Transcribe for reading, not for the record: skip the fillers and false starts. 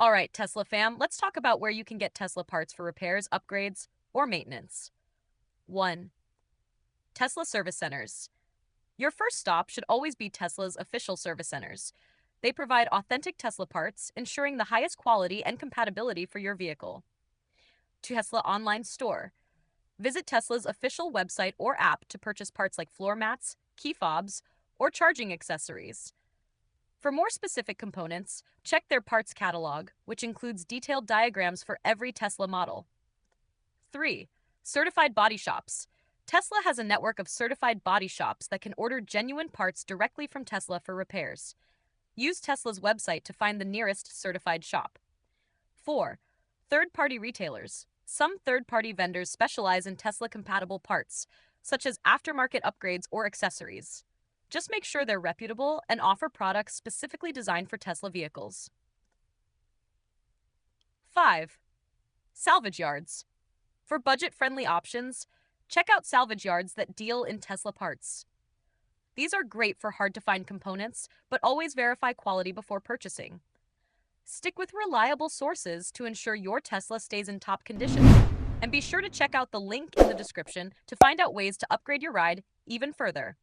All right, Tesla fam, let's talk about where you can get Tesla parts for repairs, upgrades, or maintenance. 1. Tesla Service Centers. Your first stop should always be Tesla's official service centers. They provide authentic Tesla parts, ensuring the highest quality and compatibility for your vehicle. Tesla Online Store. Visit Tesla's official website or app to purchase parts like floor mats, key fobs, or charging accessories. For more specific components, check their parts catalog, which includes detailed diagrams for every Tesla model. 3. Certified body shops. Tesla has a network of certified body shops that can order genuine parts directly from Tesla for repairs. Use Tesla's website to find the nearest certified shop. 4. Third-party retailers. Some third-party vendors specialize in Tesla-compatible parts, such as aftermarket upgrades or accessories. Just make sure they're reputable and offer products specifically designed for Tesla vehicles. 5. Salvage yards. For budget-friendly options, check out salvage yards that deal in Tesla parts. These are great for hard-to-find components, but always verify quality before purchasing. Stick with reliable sources to ensure your Tesla stays in top condition. And be sure to check out the link in the description to find out ways to upgrade your ride even further.